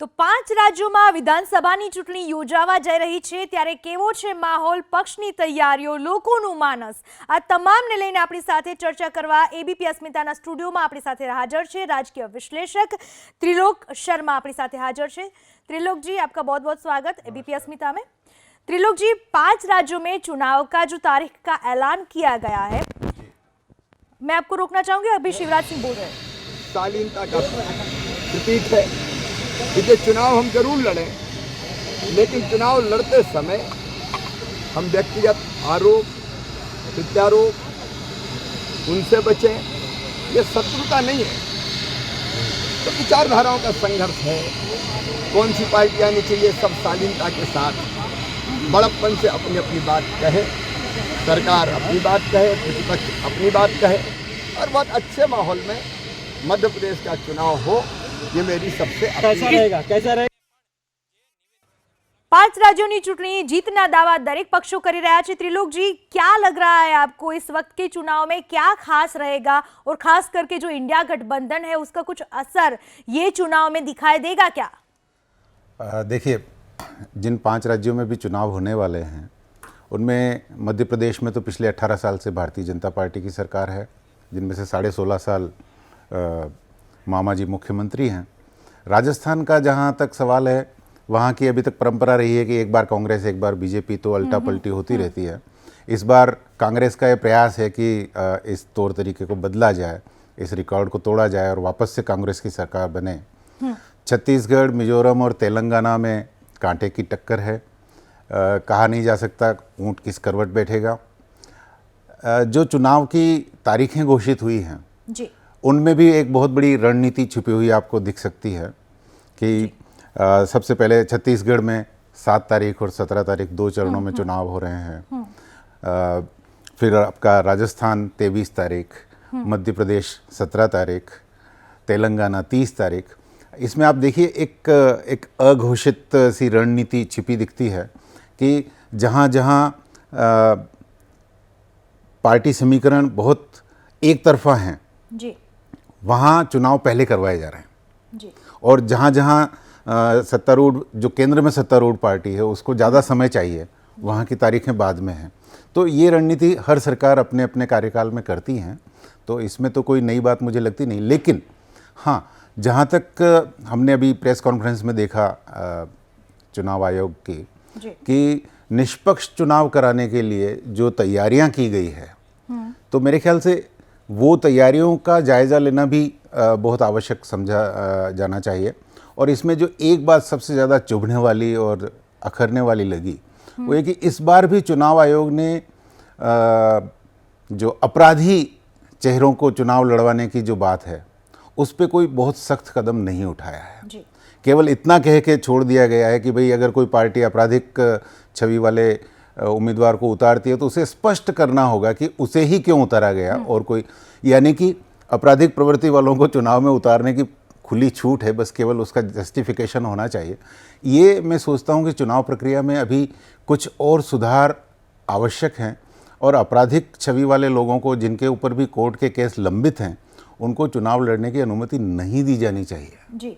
તો 5 રાજ્યોમાં વિધાનસભાની ચૂંટણી યોજાવા જઈ રહી છે ત્યારે કેવો છે માહોલ, પક્ષની તૈયારીઓ, લોકોનું માનસ, આ તમામને લઈને આપણી સાથે ચર્ચા કરવા એબીપી અસ્મિતાના સ્ટુડિયોમાં આપણી સાથે હાજર છે રાજकीय विश्लेषक त्रिलोक शर्मा अपनी साथ हाजिर है। त्रिलोक जी, आपका बहुत बहुत स्वागत एबीपी अस्मिता में। त्रिलोक जी, 5 राज्यों में चुनाव का जो तारीख का ऐलान किया गया है, मैं आपको रोकना चाहूंगी, अभी शिवराज सिंह बोल रहे हैं। शालीनता का प्रतीक है। ये चुनाव हम जरूर लड़ें, लेकिन चुनाव लड़ते समय हम व्यक्तिगत आरोप प्रत्यारोप उनसे बचें। ये शत्रुता नहीं है, तो विचारधाराओं का संघर्ष है। कौन सी पार्टी आनी चाहिए, सब शालीनता के साथ बड़प्पन से अपनी अपनी बात कहे, सरकार अपनी बात कहे, प्रतिपक्ष अपनी बात कहे और बहुत अच्छे माहौल में मध्य प्रदेश का चुनाव हो, ये मेरी सबसे कैसा रहेगा? 5 राज्यों की चुनाव जीतना दावा दरेक पक्षों कर रहा है। त्रिलोक जी, क्या लग रहा है आपको इस वक्त के चुनाव में क्या खास रहेगा, और खास करके जो इंडिया गठबंधन है उसका कुछ असर ये चुनाव में दिखाई देगा क्या? देखिए, जिन 5 राज्यों में भी चुनाव होने वाले हैं उनमें मध्य प्रदेश में तो पिछले 18 साल से भारतीय जनता पार्टी की सरकार है, जिनमें से 16.5 साल मामा जी मुख्यमंत्री हैं। राजस्थान का जहाँ तक सवाल है, वहाँ की अभी तक परंपरा रही है कि एक बार कांग्रेस एक बार बीजेपी, तो अल्टा पलटी होती रहती है। इस बार कांग्रेस का ये प्रयास है कि इस तौर तरीके को बदला जाए, इस रिकॉर्ड को तोड़ा जाए और वापस से कांग्रेस की सरकार बने। छत्तीसगढ़, मिजोरम और तेलंगाना में कांटे की टक्कर है। कहा नहीं जा सकता ऊंट किस करवट बैठेगा। जो चुनाव की तारीखें घोषित हुई हैं जी, उनमें भी एक बहुत बड़ी रणनीति छुपी हुई आपको दिख सकती है कि सबसे पहले छत्तीसगढ़ में 7 तारीख और 17 तारीख 2 चरणों में चुनाव हो रहे हैं। फिर आपका राजस्थान 23 तारीख, मध्य प्रदेश 17 तारीख, तेलंगाना 30 तारीख। इसमें आप देखिए एक अघोषित सी रणनीति छिपी दिखती है कि जहाँ जहाँ पार्टी समीकरण बहुत एक तरफा हैं जी, वहाँ चुनाव पहले करवाए जा रहे हैं जी, और जहाँ जहाँ सत्तारूढ़, जो केंद्र में सत्तारूढ़ पार्टी है, उसको ज़्यादा समय चाहिए, वहाँ की तारीखें बाद में हैं। तो ये रणनीति हर सरकार अपने अपने कार्यकाल में करती हैं, तो इसमें तो कोई नई बात मुझे लगती नहीं। लेकिन हाँ, जहाँ तक हमने अभी प्रेस कॉन्फ्रेंस में देखा चुनाव आयोग की कि निष्पक्ष चुनाव कराने के लिए जो तैयारियां की गई है, तो मेरे ख्याल से वो तैयारियों का जायज़ा लेना भी बहुत आवश्यक समझा जाना चाहिए। और इसमें जो एक बात सबसे ज़्यादा चुभने वाली और अखरने वाली लगी वो ये कि इस बार भी चुनाव आयोग ने जो अपराधी चेहरों को चुनाव लड़वाने की जो बात है उस पर कोई बहुत सख्त कदम नहीं उठाया है जी। केवल इतना कह के छोड़ दिया गया है कि भाई अगर कोई पार्टी आपराधिक छवि वाले उम्मीदवार को उतारती है तो उसे स्पष्ट करना होगा कि उसे ही क्यों उतारा गया, और कोई, यानी कि आपराधिक प्रवृत्ति वालों को चुनाव में उतारने की खुली छूट है, बस केवल उसका जस्टिफिकेशन होना चाहिए। ये मैं सोचता हूँ कि चुनाव प्रक्रिया में अभी कुछ और सुधार आवश्यक हैं, और आपराधिक छवि वाले लोगों को, जिनके ऊपर भी कोर्ट के केस लंबित हैं, उनको चुनाव लड़ने की अनुमति नहीं दी जानी चाहिए। जी,